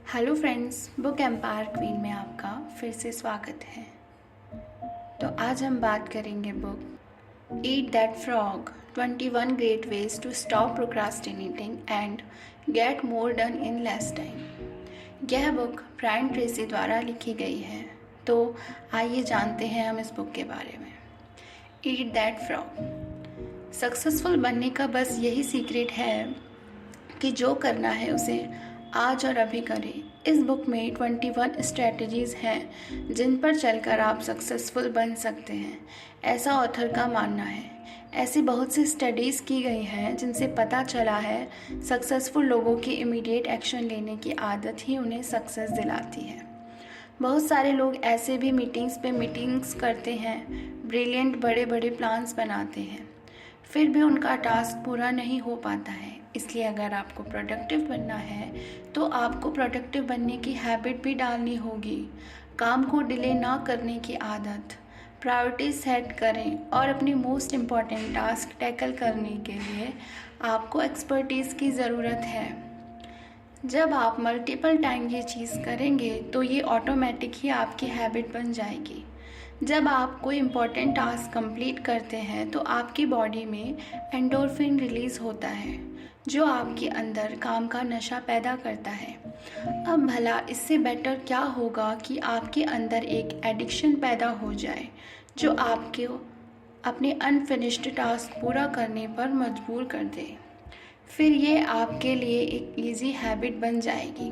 Hello friends, book empire queen में आपका फिर से स्वागत है। तो आज हम बात करेंगे book eat that frog 21 great ways to stop procrastinating and get more done in less time. यह बुक ब्रायन ट्रेसी द्वारा लिखी गई है। तो आइए जानते हैं हम इस बुक के बारे में। ईट दैट फ्रॉग। सक्सेसफुल बनने का बस यही सीक्रेट है कि जो करना है उसे आज और अभी करें। इस बुक में 21 स्ट्रेटजीज हैं जिन पर चलकर आप सक्सेसफुल बन सकते हैं, ऐसा ऑथर का मानना है। ऐसी बहुत सी स्टडीज़ की गई हैं जिनसे पता चला है सक्सेसफुल लोगों की इमीडिएट एक्शन लेने की आदत ही उन्हें सक्सेस दिलाती है। बहुत सारे लोग ऐसे भी मीटिंग्स करते हैं, ब्रिलियंट बड़े बड़े प्लान्स बनाते हैं, फिर भी उनका टास्क पूरा नहीं हो पाता है। इसलिए अगर आपको प्रोडक्टिव बनना है तो आपको प्रोडक्टिव बनने की हैबिट भी डालनी होगी। काम को डिले ना करने की आदत, प्रायोरिटी सेट करें और अपनी मोस्ट इम्पॉर्टेंट टास्क टैकल करने के लिए आपको एक्सपर्टीज़ की ज़रूरत है। जब आप मल्टीपल टाइम ये चीज़ करेंगे तो ये ऑटोमेटिक ही आपकी हैबिट बन जाएगी। जब आप कोई इम्पॉर्टेंट टास्क कंप्लीट करते हैं तो आपकी बॉडी में एंडोर्फिन रिलीज़ होता है, जो आपके अंदर काम का नशा पैदा करता है। अब भला इससे बेटर क्या होगा कि आपके अंदर एक एडिक्शन पैदा हो जाए जो आपको अपने अनफिनिश्ड टास्क पूरा करने पर मजबूर कर दे। फिर ये आपके लिए एक इजी हैबिट बन जाएगी।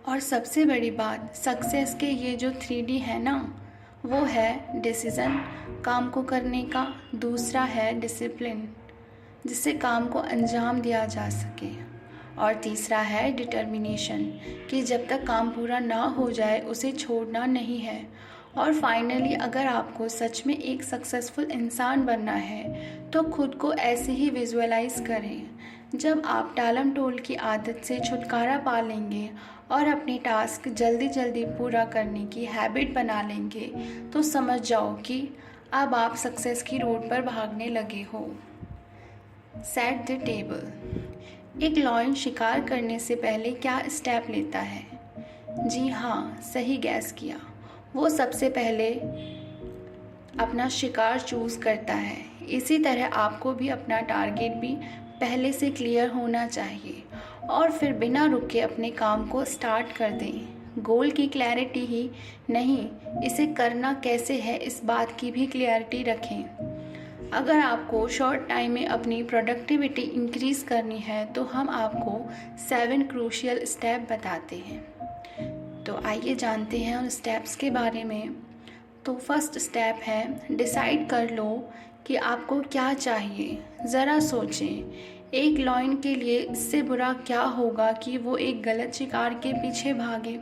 और सबसे बड़ी बात, सक्सेस के ये जो 3D है ना, वो है डिसीज़न, काम को करने का। दूसरा है डिसिप्लिन, जिससे काम को अंजाम दिया जा सके। और तीसरा है डिटर्मिनेशन, कि जब तक काम पूरा ना हो जाए उसे छोड़ना नहीं है। और फाइनली, अगर आपको सच में एक सक्सेसफुल इंसान बनना है तो खुद को ऐसे ही विजुअलाइज करें। जब आप टालम टोल की आदत से छुटकारा पा लेंगे और अपने टास्क जल्दी जल्दी पूरा करने की हैबिट बना लेंगे तो समझ जाओ कि अब आप सक्सेस की रोड पर भागने लगे हो। Set the table. एक लॉयन शिकार करने से पहले क्या स्टेप लेता है? जी हाँ, सही गैस किया। वो सबसे पहले अपना शिकार चूज़ करता है। इसी तरह आपको भी अपना टारगेट भी पहले से क्लियर होना चाहिए और फिर बिना रुके अपने काम को स्टार्ट कर दें। गोल की क्लैरिटी ही नहीं, इसे करना कैसे है इस बात की भी क्लैरिटी रखें। अगर आपको शॉर्ट टाइम में अपनी प्रोडक्टिविटी इंक्रीज़ करनी है तो हम आपको 7 क्रूशियल स्टेप बताते हैं। तो आइए जानते हैं उन स्टेप्स के बारे में। तो फर्स्ट स्टेप है, डिसाइड कर लो कि आपको क्या चाहिए। ज़रा सोचें, एक लॉयन के लिए इससे बुरा क्या होगा कि वो एक गलत शिकार के पीछे भागे।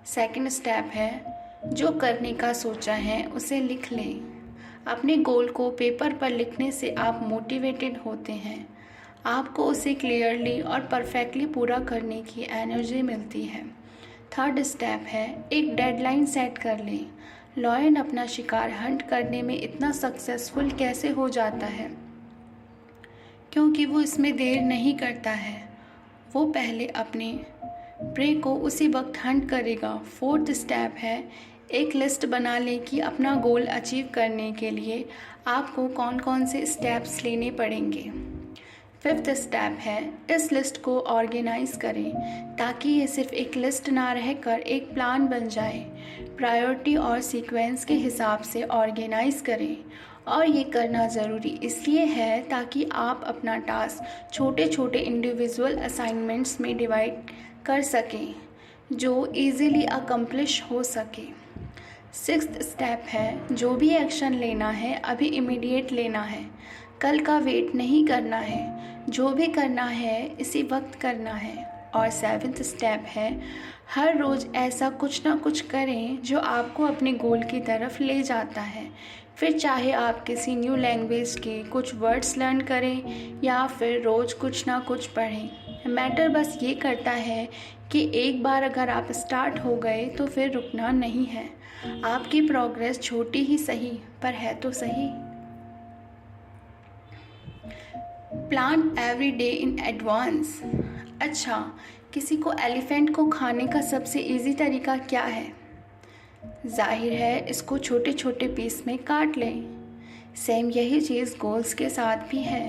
सेकंड स्टेप है, जो करने का सोचा है उसे लिख लें। अपने गोल को पेपर पर लिखने से आप मोटिवेटेड होते हैं। आपको उसे क्लियरली और परफेक्टली पूरा करने की एनर्जी मिलती है। थर्ड स्टेप है, एक डेडलाइन सेट कर लें। लॉयन अपना शिकार हंट करने में इतना सक्सेसफुल कैसे हो जाता है? क्योंकि वो इसमें देर नहीं करता है। वो पहले अपने प्रे को उसी वक्त हंट करेगा। फोर्थ स्टेप है, एक लिस्ट बना लें कि अपना गोल अचीव करने के लिए आपको कौन कौन से स्टेप्स लेने पड़ेंगे। फिफ्थ स्टेप है, इस लिस्ट को ऑर्गेनाइज करें ताकि ये सिर्फ एक लिस्ट ना रहकर एक प्लान बन जाए। प्रायोरिटी और सीक्वेंस के हिसाब से ऑर्गेनाइज करें। और ये करना ज़रूरी इसलिए है ताकि आप अपना टास्क छोटे छोटे इंडिविजुअल असाइनमेंट्स में डिवाइड कर सकें जो इजीली अकम्प्लिश हो सके। सिक्स्थ स्टेप है, जो भी एक्शन लेना है अभी इमीडिएट लेना है, कल का वेट नहीं करना है। जो भी करना है इसी वक्त करना है। और सेवेंथ स्टेप है, हर रोज़ ऐसा कुछ ना कुछ करें जो आपको अपने गोल की तरफ ले जाता है। फिर चाहे आप किसी न्यू लैंग्वेज के कुछ वर्ड्स लर्न करें या फिर रोज़ कुछ ना कुछ पढ़ें। मैटर बस ये करता है कि एक बार अगर आप स्टार्ट हो गए तो फिर रुकना नहीं है। आपकी प्रोग्रेस छोटी ही सही पर है तो सही। Plan every day in advance. अच्छा, किसी को एलिफेंट को खाने का सबसे इजी तरीका क्या है? जाहिर है इसको छोटे छोटे पीस में काट लें। सेम यही चीज़ गोल्स के साथ भी है।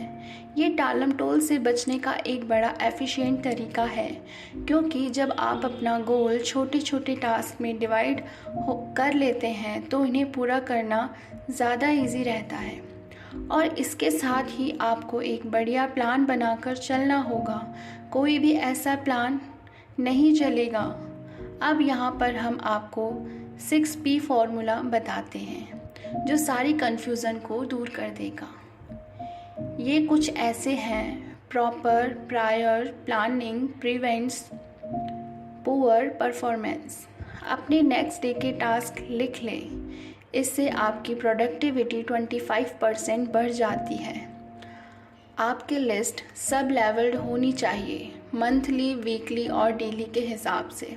ये टालम टोल से बचने का एक बड़ा एफिशिएंट तरीका है, क्योंकि जब आप अपना गोल छोटे छोटे टास्क में डिवाइड कर लेते हैं तो इन्हें पूरा करना ज़्यादा इजी रहता है। और इसके साथ ही आपको एक बढ़िया प्लान बनाकर चलना होगा। कोई भी ऐसा प्लान नहीं चलेगा। अब यहाँ पर हम आपको 6P फॉर्मूला बताते हैं जो सारी कन्फ्यूज़न को दूर कर देगा। ये कुछ ऐसे हैं: proper, prior, planning, prevents, poor performance. अपने नेक्स्ट डे के टास्क लिख लें, इससे आपकी प्रोडक्टिविटी 25% बढ़ जाती है। आपकी लिस्ट सब लेवल्ड होनी चाहिए, मंथली, वीकली और डेली के हिसाब से।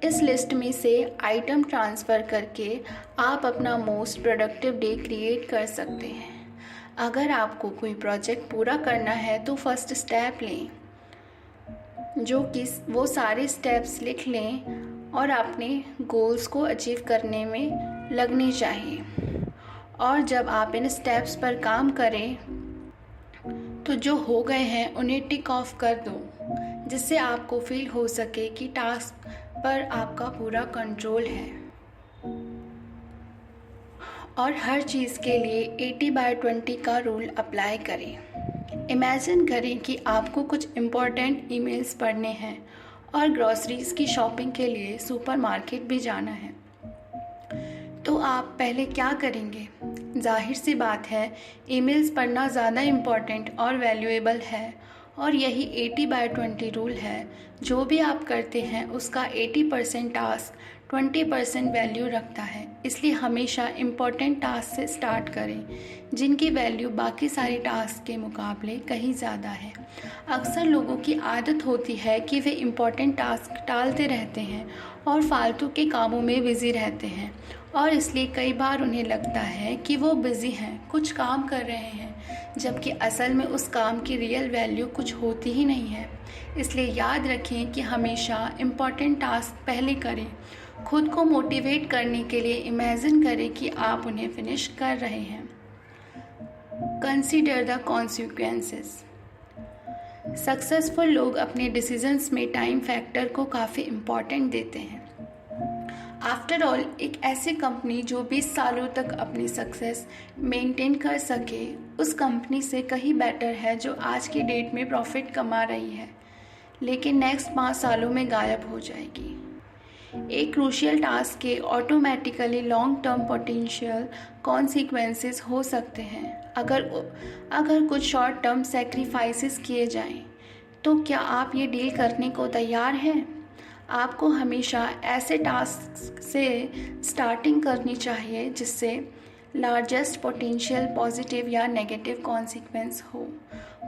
इस लिस्ट में से आइटम ट्रांसफ़र करके आप अपना मोस्ट प्रोडक्टिव डे क्रिएट कर सकते हैं। अगर आपको कोई प्रोजेक्ट पूरा करना है तो फर्स्ट स्टेप लें, जो कि वो सारे स्टेप्स लिख लें और अपने गोल्स को अचीव करने में लगने चाहिए। और जब आप इन स्टेप्स पर काम करें तो जो हो गए हैं उन्हें टिक ऑफ कर दो, जिससे आपको फील हो सके कि टास्क पर आपका पूरा कंट्रोल है। और हर चीज़ के लिए 80/20 का रूल अप्लाई करें। इमेजिन करें कि आपको कुछ इम्पोर्टेंट ईमेल्स पढ़ने हैं और ग्रॉसरीज की शॉपिंग के लिए सुपरमार्केट भी जाना है, तो आप पहले क्या करेंगे? जाहिर सी बात है, ईमेल्स पढ़ना ज़्यादा इम्पॉर्टेंट और वैल्यूएबल है, और यही 80/20 रूल है। जो भी आप करते हैं उसका 80% टास्क 20% वैल्यू रखता है। इसलिए हमेशा इम्पॉर्टेंट टास्क से स्टार्ट करें, जिनकी वैल्यू बाकी सारे टास्क के मुकाबले कहीं ज़्यादा है। अक्सर लोगों की आदत होती है कि वे इम्पॉर्टेंट टास्क टालते रहते हैं और फालतू के कामों में बिज़ी रहते हैं, और इसलिए कई बार उन्हें लगता है कि वो बिज़ी हैं, कुछ काम कर रहे हैं, जबकि असल में उस काम की रियल वैल्यू कुछ होती ही नहीं है। इसलिए याद रखें कि हमेशा इम्पॉर्टेंट टास्क पहले करें। खुद को मोटिवेट करने के लिए इमेजिन करें कि आप उन्हें फिनिश कर रहे हैं। Consider the consequences. सक्सेसफुल लोग अपने डिसीजंस में टाइम फैक्टर को काफ़ी इम्पॉर्टेंट देते हैं। आफ्टर ऑल, एक ऐसी कंपनी जो 20 सालों तक अपनी सक्सेस मेंटेन कर सके, उस कंपनी से कहीं बेटर है जो आज की डेट में प्रॉफिट कमा रही है लेकिन नेक्स्ट 5 सालों में गायब हो जाएगी। एक क्रूशियल टास्क के automatically long term potential consequences हो सकते हैं अगर कुछ शॉर्ट टर्म सेक्रीफाइसेस किए जाएं। तो क्या आप ये डील करने को तैयार हैं? आपको हमेशा ऐसे टास्क से स्टार्टिंग करनी चाहिए जिससे लार्जेस्ट पोटेंशियल पॉजिटिव या नेगेटिव कॉन्सिक्वेंस हो।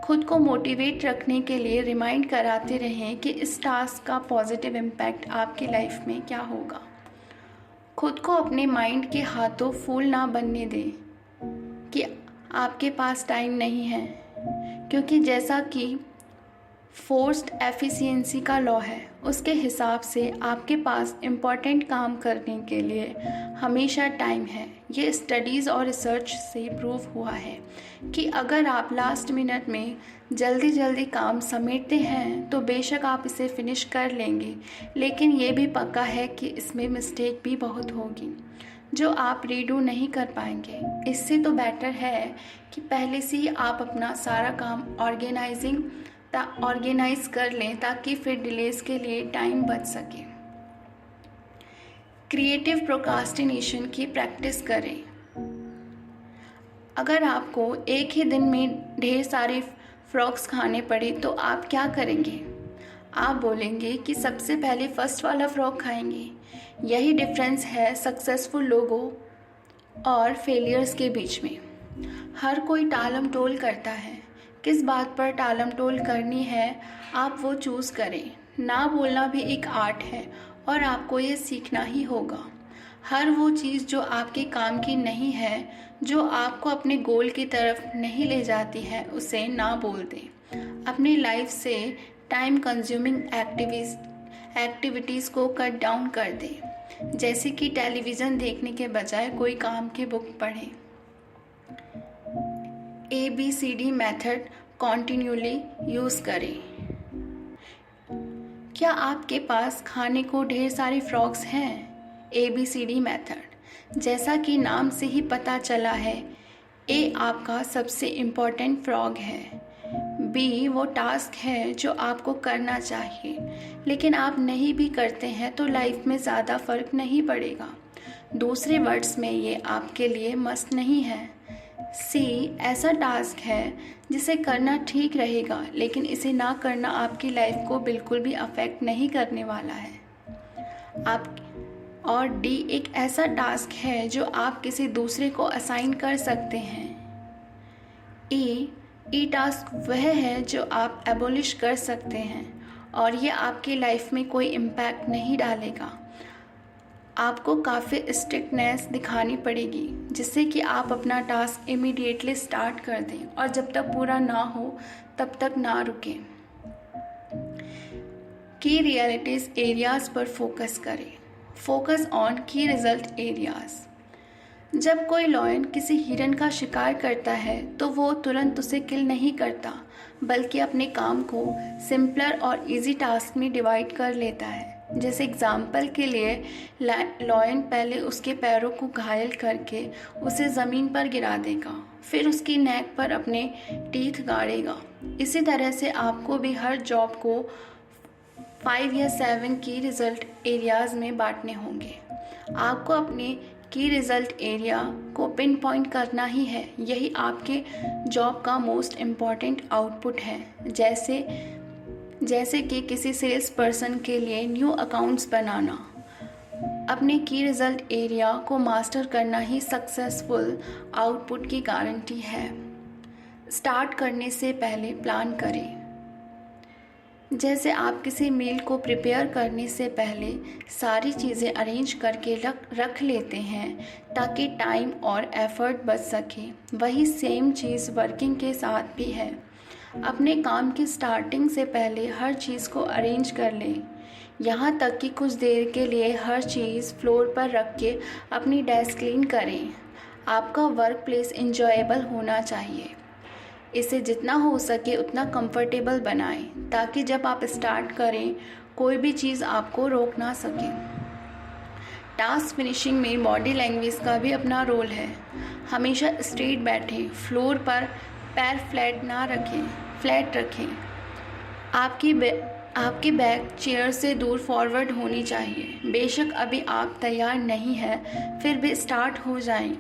खुद को मोटिवेट रखने के लिए रिमाइंड कराते रहें कि इस टास्क का पॉजिटिव इम्पैक्ट आपकी लाइफ में क्या होगा। खुद को अपने माइंड के हाथों फूल ना बनने दें कि आपके पास टाइम नहीं है, क्योंकि जैसा कि फोर्स्ड एफिशिएंसी का लॉ है, उसके हिसाब से आपके पास इम्पॉर्टेंट काम करने के लिए हमेशा टाइम है। ये स्टडीज़ और रिसर्च से प्रूव हुआ है कि अगर आप लास्ट मिनट में जल्दी काम समेटते हैं तो बेशक आप इसे फिनिश कर लेंगे, लेकिन ये भी पक्का है कि इसमें मिस्टेक भी बहुत होगी जो आप रीडू नहीं कर पाएंगे। इससे तो बेटर है कि पहले से ही आप अपना सारा काम ऑर्गेनाइज कर लें ताकि फिर डिलेज के लिए टाइम बच सके। क्रिएटिव प्रोक्रास्टिनेशन की प्रैक्टिस करें। अगर आपको एक ही दिन में ढेर सारे फ्रॉक्स खाने पड़े तो आप क्या करेंगे? आप बोलेंगे कि सबसे पहले फर्स्ट वाला फ्रॉक खाएंगे। यही डिफरेंस है सक्सेसफुल लोगों और फेलियर्स के बीच में। हर कोई टालम टोल करता है। किस बात पर टालम टोल करनी है आप वो चूज़ करें। ना बोलना भी एक आर्ट है और आपको ये सीखना ही होगा। हर वो चीज़ जो आपके काम की नहीं है, जो आपको अपने गोल की तरफ नहीं ले जाती है, उसे ना बोल दें। अपनी लाइफ से टाइम कंज्यूमिंग एक्टिविटीज़ को कट डाउन कर दें, जैसे कि टेलीविज़न देखने के बजाय कोई काम की बुक पढ़ें। ABCD मेथड कॉन्टिन्यूली यूज़ करें। क्या आपके पास खाने को ढेर सारे फ्रॉग्स हैं? ABCD मेथड, जैसा कि नाम से ही पता चला है, A आपका सबसे इम्पोर्टेंट फ्रॉग है। B वो टास्क है जो आपको करना चाहिए, लेकिन आप नहीं भी करते हैं तो लाइफ में ज़्यादा फर्क नहीं पड़ेगा। दूसरे वर्ड्स में ये आपके लिए मस्ट नहीं है। C ऐसा टास्क है जिसे करना ठीक रहेगा, लेकिन इसे ना करना आपकी लाइफ को बिल्कुल भी अफेक्ट नहीं करने वाला है। और D एक ऐसा टास्क है जो आप किसी दूसरे को असाइन कर सकते हैं। ई टास्क वह है जो आप एबोलिश कर सकते हैं और ये आपकी लाइफ में कोई इम्पैक्ट नहीं डालेगा। आपको काफ़ी स्ट्रिक्टनेस दिखानी पड़ेगी जिससे कि आप अपना टास्क इमीडिएटली स्टार्ट कर दें और जब तक पूरा ना हो तब तक ना रुकें। की रियलिटीज़ एरियाज़ पर फोकस करें। फोकस ऑन की रिजल्ट एरियाज़। जब कोई लॉयन किसी हिरन का शिकार करता है तो वो तुरंत उसे किल नहीं करता, बल्कि अपने काम को सिंपलर और इजी टास्क में डिवाइड कर लेता है। जैसे एग्जाम्पल के लिए लॉयन पहले उसके पैरों को घायल करके उसे ज़मीन पर गिरा देगा, फिर उसकी नेक पर अपने टीथ गाड़ेगा। इसी तरह से आपको भी हर जॉब को 5 या 7 की रिजल्ट एरियाज़ में बांटने होंगे। आपको अपने की रिजल्ट एरिया को पिन पॉइंट करना ही है। यही आपके जॉब का मोस्ट इम्पॉर्टेंट आउटपुट है। जैसे कि किसी सेल्स पर्सन के लिए न्यू अकाउंट्स बनाना। अपने की रिजल्ट एरिया को मास्टर करना ही सक्सेसफुल आउटपुट की गारंटी है। स्टार्ट करने से पहले प्लान करें। जैसे आप किसी मील को प्रिपेयर करने से पहले सारी चीज़ें अरेंज करके रख लेते हैं ताकि टाइम और एफर्ट बच सके, वही सेम चीज़ वर्किंग के साथ भी है। अपने काम की स्टार्टिंग से पहले हर चीज़ को अरेंज कर लें, यहाँ तक कि कुछ देर के लिए हर चीज़ फ्लोर पर रख के अपनी डेस्क क्लीन करें। आपका वर्क प्लेस इंजॉयबल होना चाहिए। इसे जितना हो सके उतना कंफर्टेबल बनाएं ताकि जब आप स्टार्ट करें कोई भी चीज़ आपको रोक ना सके। टास्क फिनिशिंग में बॉडी लैंग्वेज का भी अपना रोल है। हमेशा स्ट्रेट बैठें, फ्लोर पर पैर फ्लैट रखें। आपकी बैक चेयर से दूर फॉरवर्ड होनी चाहिए। बेशक अभी आप तैयार नहीं हैं, फिर भी स्टार्ट हो जाएं।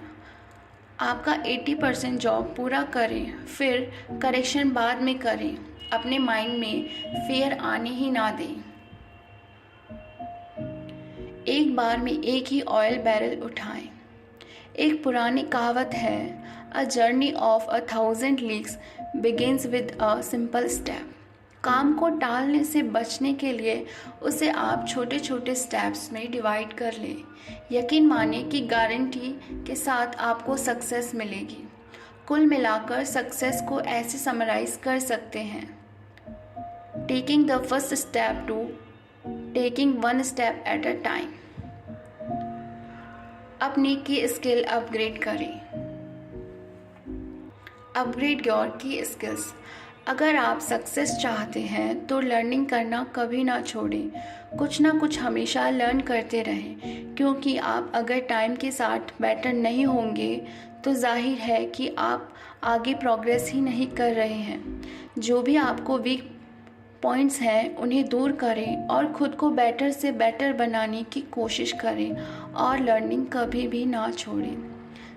आपका 80% जॉब पूरा करें, फिर करेक्शन बाद में करें। अपने माइंड में फियर आने ही ना दें। एक बार में एक ही ऑयल बैरल उठाएं। एक पुरानी कहावत है, a journey of 1,000 leagues begins with a simple step. काम को टालने से बचने के लिए उसे आप छोटे छोटे स्टेप्स में डिवाइड कर लें। यकीन माने कि गारंटी के साथ आपको सक्सेस मिलेगी। कुल मिलाकर सक्सेस को ऐसे समराइज कर सकते हैं, taking the first step to taking 1 step at a time. अपनी की स्किल अपग्रेड करें। Upgrade your key skills. अगर आप सक्सेस चाहते हैं तो लर्निंग करना कभी ना छोड़ें। कुछ ना कुछ हमेशा लर्न करते रहें, क्योंकि आप अगर टाइम के साथ बेटर नहीं होंगे तो जाहिर है कि आप आगे प्रोग्रेस ही नहीं कर रहे हैं। जो भी आपको वीक पॉइंट्स हैं उन्हें दूर करें और ख़ुद को बेटर से बेटर बनाने की कोशिश करें और लर्निंग कभी भी ना छोड़ें।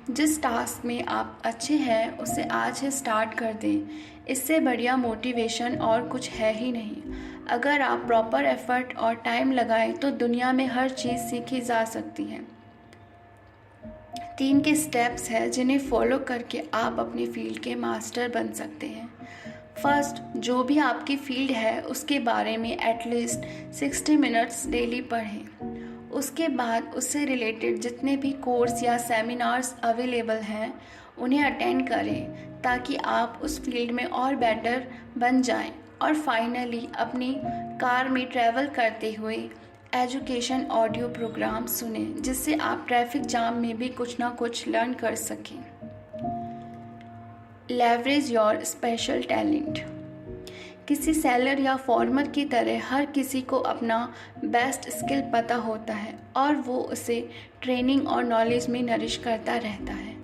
जिस टास्क में आप अच्छे हैं उसे आज ही स्टार्ट कर दें। इससे बढ़िया मोटिवेशन और कुछ है ही नहीं। अगर आप प्रॉपर एफर्ट और टाइम लगाएं तो दुनिया में हर चीज़ सीखी जा सकती है। 3 के स्टेप्स हैं जिन्हें फॉलो करके आप अपनी फील्ड के मास्टर बन सकते हैं। फर्स्ट, जो भी आपकी फील्ड है उसके बारे में एटलीस्ट 60 मिनट्स डेली पढ़ें। उसके बाद उससे रिलेटेड जितने भी कोर्स या सेमिनार्स अवेलेबल हैं उन्हें अटेंड करें ताकि आप उस फील्ड में और बेटर बन जाएं और फाइनली अपनी कार में ट्रैवल करते हुए एजुकेशन ऑडियो प्रोग्राम सुने, जिससे आप ट्रैफिक जाम में भी कुछ ना कुछ लर्न कर सकें। Leverage your special talent. किसी सेलर या फॉर्मर की तरह हर किसी को अपना बेस्ट स्किल पता होता है और वो उसे ट्रेनिंग और नॉलेज में नरिश करता रहता है।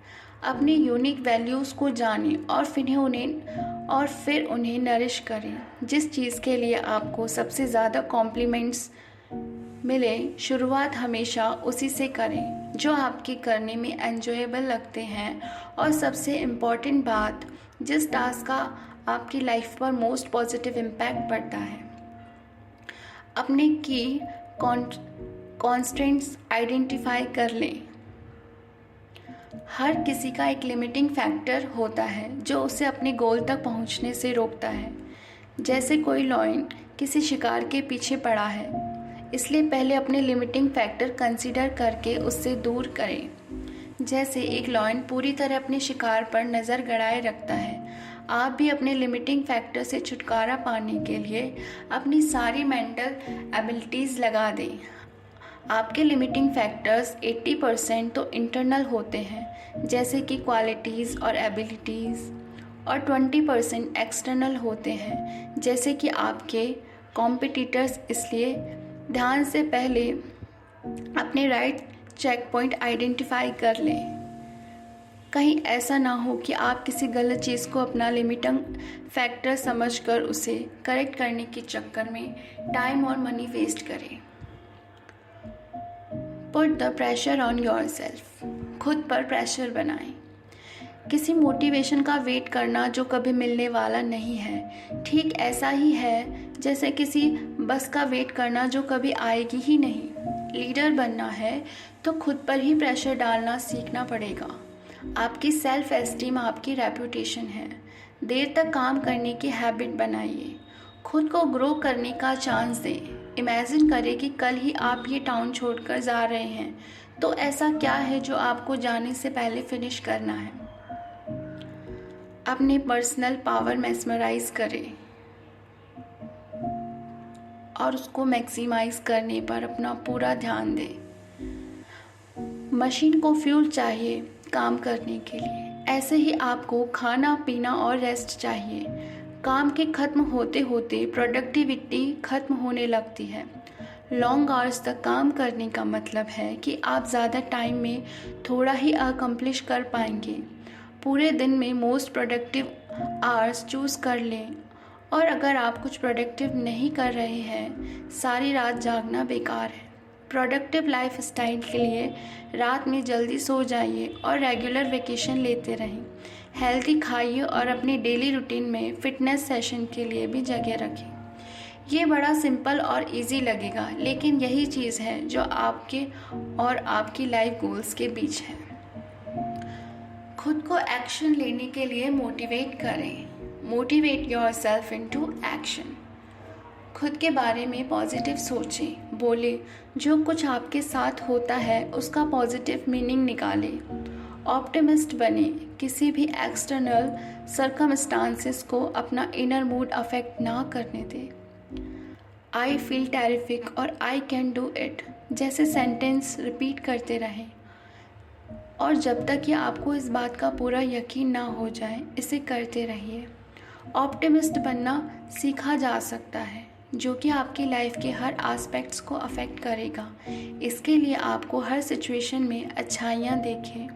अपनी यूनिक वैल्यूज़ को जानें और फिर उन्हें नरिश करें। जिस चीज़ के लिए आपको सबसे ज़्यादा कॉम्प्लीमेंट्स मिले, शुरुआत हमेशा उसी से करें जो आपके करने में एन्जॉयबल लगते हैं। और सबसे इम्पॉर्टेंट बात, जिस टास्क का आपकी लाइफ पर मोस्ट पॉजिटिव इम्पैक्ट पड़ता है, अपने की कॉन्स्टेंट्स आइडेंटिफाई कर लें। हर किसी का एक लिमिटिंग फैक्टर होता है जो उसे अपने गोल तक पहुंचने से रोकता है। जैसे कोई लॉयन किसी शिकार के पीछे पड़ा है, इसलिए पहले अपने लिमिटिंग फैक्टर कंसीडर करके उससे दूर करें। जैसे एक लॉयन पूरी तरह अपने शिकार पर नज़र गड़ाए रखता है, आप भी अपने लिमिटिंग फैक्टर से छुटकारा पाने के लिए अपनी सारी मेंटल एबिलिटीज़ लगा दें। आपके लिमिटिंग फैक्टर्स 80% तो इंटरनल होते हैं, जैसे कि क्वालिटीज़ और एबिलिटीज़, और 20% एक्सटर्नल होते हैं, जैसे कि आपके कॉम्पिटिटर्स। इसलिए ध्यान से पहले अपने राइट चेक पॉइंट आइडेंटिफाई कर लें। कहीं ऐसा ना हो कि आप किसी गलत चीज़ को अपना लिमिटिंग फैक्टर समझकर उसे करेक्ट करने के चक्कर में टाइम और मनी वेस्ट करें। Put the pressure on yourself. खुद पर प्रेशर बनाएं। किसी मोटिवेशन का वेट करना जो कभी मिलने वाला नहीं है, ठीक ऐसा ही है जैसे किसी बस का वेट करना जो कभी आएगी ही नहीं। लीडर बनना है तो खुद पर ही प्रेशर डालना सीखना पड़ेगा। आपकी सेल्फ एस्टीम आपकी रेपुटेशन है। देर तक काम करने की हैबिट बनाइए। खुद को ग्रो करने का चांस दें। इमेजिन करें कि कल ही आप ये टाउन छोड़कर जा रहे हैं, तो ऐसा क्या है जो आपको जाने से पहले फिनिश करना है। अपने पर्सनल पावर मैक्सिमाइज करें और उसको मैक्सिमाइज करने पर अपना पूरा ध्यान दें। मशीन को फ्यूल चाहिए काम करने के लिए, ऐसे ही आपको खाना पीना और रेस्ट चाहिए। काम के खत्म होते होते प्रोडक्टिविटी खत्म होने लगती है। लॉन्ग आवर्स तक काम करने का मतलब है कि आप ज़्यादा टाइम में थोड़ा ही अकम्प्लिश कर पाएंगे। पूरे दिन में मोस्ट प्रोडक्टिव आवर्स चूज़ कर लें, और अगर आप कुछ प्रोडक्टिव नहीं कर रहे हैं, सारी रात जागना बेकार है। प्रोडक्टिव लाइफ स्टाइल के लिए रात में जल्दी सो जाइए और रेगुलर वेकेशन लेते रहें। हेल्दी खाइए और अपनी डेली रूटीन में फ़िटनेस सेशन के लिए भी जगह रखें। ये बड़ा सिंपल और इजी लगेगा, लेकिन यही चीज़ है जो आपके और आपकी लाइफ गोल्स के बीच है। खुद को एक्शन लेने के लिए मोटिवेट करें। Motivate yourself into action. खुद के बारे में पॉजिटिव सोचें, बोले। जो कुछ आपके साथ होता है उसका पॉजिटिव मीनिंग निकालें। ऑप्टिमिस्ट बने। किसी भी एक्सटर्नल सर्कमस्टांसेस को अपना इनर मूड अफेक्ट ना करने दें। आई फील टेरिफिक और आई कैन डू इट जैसे सेंटेंस रिपीट करते रहें, और जब तक कि आपको इस बात का पूरा यकीन ना हो जाए, इसे करते रहिए। ऑप्टिमिस्ट बनना सीखा जा सकता है, जो कि आपकी लाइफ के हर एस्पेक्ट्स को अफेक्ट करेगा। इसके लिए आपको हर सिचुएशन में अच्छाइयाँ देखें,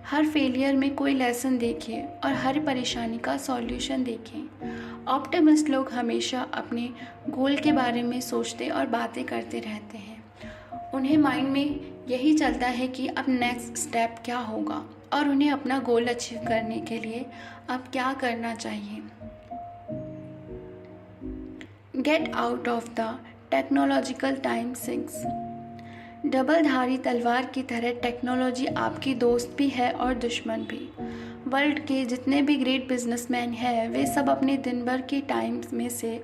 हर फेलियर में कोई लेसन देखें और हर परेशानी का सॉल्यूशन देखें। ऑप्टिमिस्ट लोग हमेशा अपने गोल के बारे में सोचते और बातें करते रहते हैं। उन्हें माइंड में यही चलता है कि अब नेक्स्ट स्टेप क्या होगा और उन्हें अपना गोल अचीव करने के लिए अब क्या करना चाहिए। Get out of the technological time sinks. डबलधारी तलवार की तरह टेक्नोलॉजी आपकी दोस्त भी है और दुश्मन भी। वर्ल्ड के जितने भी ग्रेट बिजनेसमैन हैं, वे सब अपने दिन भर के टाइम में से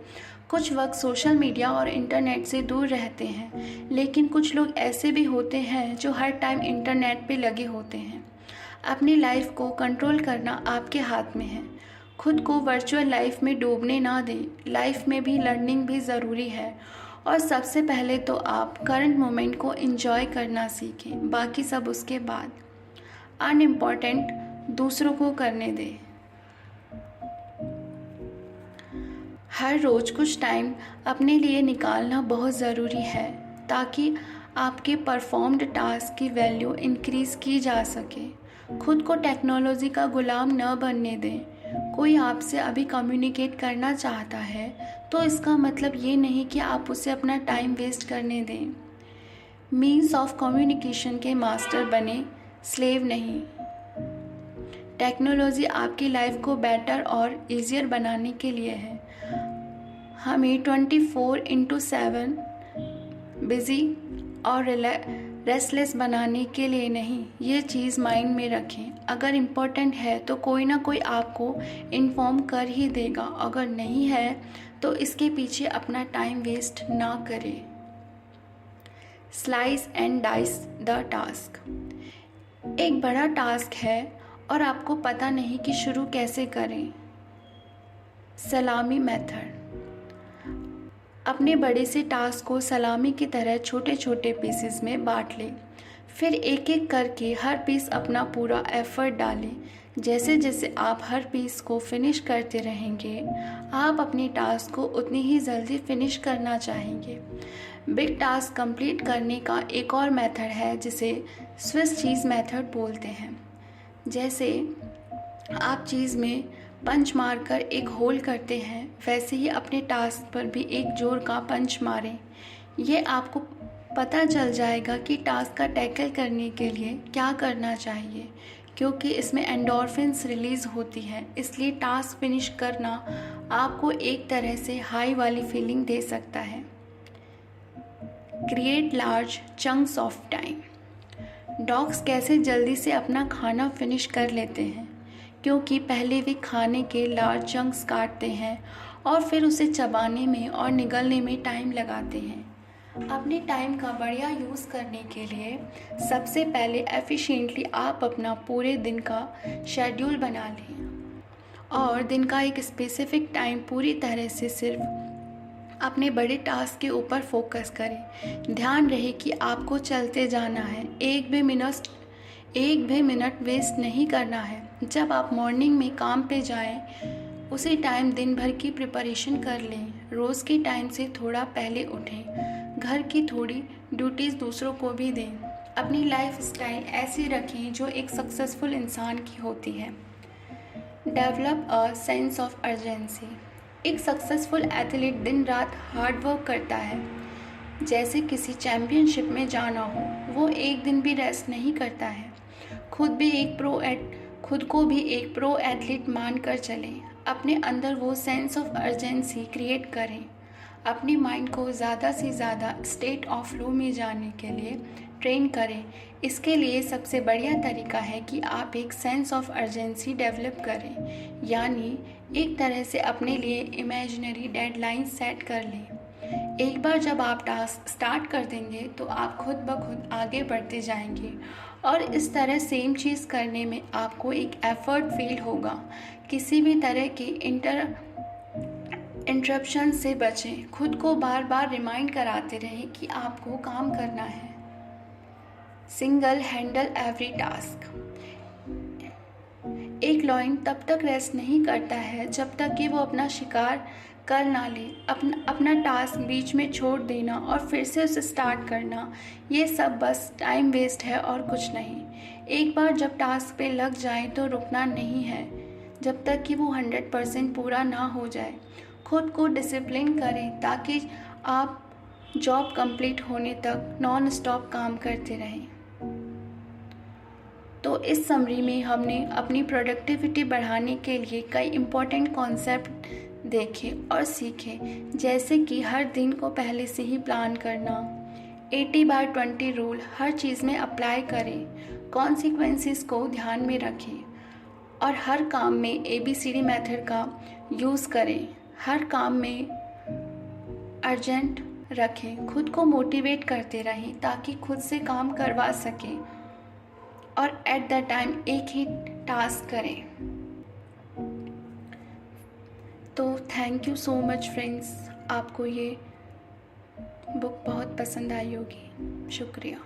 कुछ वक्त सोशल मीडिया और इंटरनेट से दूर रहते हैं, लेकिन कुछ लोग ऐसे भी होते हैं जो हर टाइम इंटरनेट पे लगे होते हैं। अपनी लाइफ को कंट्रोल करना आपके हाथ में है। खुद को वर्चुअल लाइफ में डूबने ना दें। लाइफ में भी लर्निंग भी ज़रूरी है, और सबसे पहले तो आप करंट मोमेंट को एंजॉय करना सीखें, बाकी सब उसके बाद। अनइम्पॉर्टेंट दूसरों को करने दें। हर रोज़ कुछ टाइम अपने लिए निकालना बहुत ज़रूरी है, ताकि आपके परफॉर्म्ड टास्क की वैल्यू इंक्रीज़ की जा सके। खुद को टेक्नोलॉजी का गुलाम न बनने दें। कोई आपसे अभी कम्युनिकेट करना चाहता है तो इसका मतलब ये नहीं कि आप उसे अपना टाइम वेस्ट करने दें। मीन्स ऑफ कम्युनिकेशन के मास्टर बने, स्लेव नहीं। टेक्नोलॉजी आपकी लाइफ को बेटर और ईजियर बनाने के लिए है, हमें 24/7 बिज़ी और रेस्टलेस बनाने के लिए नहीं। ये चीज़ माइंड में रखें। अगर इम्पोर्टेंट है तो कोई ना कोई आपको इन्फॉर्म कर ही देगा, अगर नहीं है तो इसके पीछे अपना टाइम वेस्ट ना करें। Slice and dice the task. एक बड़ा टास्क है और आपको पता नहीं कि शुरू कैसे करें। सलामी मेथड। अपने बड़े से टास्क को सलामी की तरह छोटे छोटे पीसेस में बांट लें। फिर एक एक करके हर पीस अपना पूरा एफर्ट डालें। जैसे जैसे आप हर पीस को फिनिश करते रहेंगे, आप अपने टास्क को उतनी ही जल्दी फिनिश करना चाहेंगे। बिग टास्क कंप्लीट करने का एक और मेथड है जिसे स्विस चीज़ मेथड बोलते हैं। जैसे आप चीज़ में पंच मारकर एक होल करते हैं, वैसे ही अपने टास्क पर भी एक जोर का पंच मारें। ये आपको पता चल जाएगा कि टास्क का टैकल करने के लिए क्या करना चाहिए, क्योंकि इसमें एंडोर्फिन्स रिलीज़ होती है। इसलिए टास्क फिनिश करना आपको एक तरह से हाई वाली फीलिंग दे सकता है। Create large chunks of time. Dogs कैसे जल्दी से अपना खाना फिनिश कर लेते हैं, क्योंकि पहले वे खाने के लार्ज चंक्स काटते हैं और फिर उसे चबाने में और निगलने में टाइम लगाते हैं। अपने टाइम का बढ़िया यूज़ करने के लिए सबसे पहले एफिशिएंटली आप अपना पूरे दिन का शेड्यूल बना लें और दिन का एक स्पेसिफिक टाइम पूरी तरह से सिर्फ अपने बड़े टास्क के ऊपर फोकस करें। ध्यान रहे कि आपको चलते जाना है, एक भी मिनट वेस्ट नहीं करना है। जब आप मॉर्निंग में काम पे जाएं, उसी टाइम दिन भर की प्रिपरेशन कर लें। रोज़ के टाइम से थोड़ा पहले उठें। घर की थोड़ी ड्यूटीज़ दूसरों को भी दें। अपनी लाइफ स्टाइल ऐसी रखें जो एक सक्सेसफुल इंसान की होती है। Develop a sense of urgency. एक सक्सेसफुल एथलीट दिन रात हार्ड वर्क करता है। जैसे किसी चैम्पियनशिप में जाना हो, वो एक दिन भी रेस्ट नहीं करता है। खुद को भी एक प्रो एथलीट मान कर चलें। अपने अंदर वो सेंस ऑफ अर्जेंसी क्रिएट करें। अपने माइंड को ज़्यादा से ज़्यादा स्टेट ऑफ फ्लो में जाने के लिए ट्रेन करें। इसके लिए सबसे बढ़िया तरीका है कि आप एक सेंस ऑफ अर्जेंसी डेवलप करें, यानी एक तरह से अपने लिए इमेजिनरी डेडलाइन सेट कर लें। एक बार जब आप टास्क स्टार्ट कर देंगे तो आप खुद ब खुद आगे बढ़ते जाएंगे, और इस तरह सेम चीज़ करने में आपको एक एफर्ट फील होगा। किसी भी तरह के इंटरप्शन से बचें। खुद को बार बार रिमाइंड कराते रहें कि आपको काम करना है। Single handle every task. एक लॉयन तब तक रेस्ट नहीं करता है जब तक कि वो अपना शिकार कर ना ले। अपना टास्क बीच में छोड़ देना और फिर से उसे स्टार्ट करना, ये सब बस टाइम वेस्ट है और कुछ नहीं। एक बार जब टास्क पे लग जाए तो रुकना नहीं है जब तक कि वो 100% पूरा ना हो जाए। खुद को डिसिप्लिन करें ताकि आप जॉब कंप्लीट होने तक नॉन स्टॉप काम करते रहें। तो इस समरी में हमने अपनी प्रोडक्टिविटी बढ़ाने के लिए कई इम्पोर्टेंट कॉन्सेप्ट देखे और सीखे, जैसे कि हर दिन को पहले से ही प्लान करना, 80/20 रूल हर चीज़ में अप्लाई करें, कॉन्सिक्वेंसेस को ध्यान में रखें और हर काम में ABCD मेथड का यूज़ करें। हर काम में अर्जेंट रखें। खुद को मोटिवेट करते रहें ताकि खुद से काम करवा सकें और एट द टाइम एक ही टास्क करें। तो thank you so much friends, आपको ये बुक बहुत पसंद आई होगी। शुक्रिया।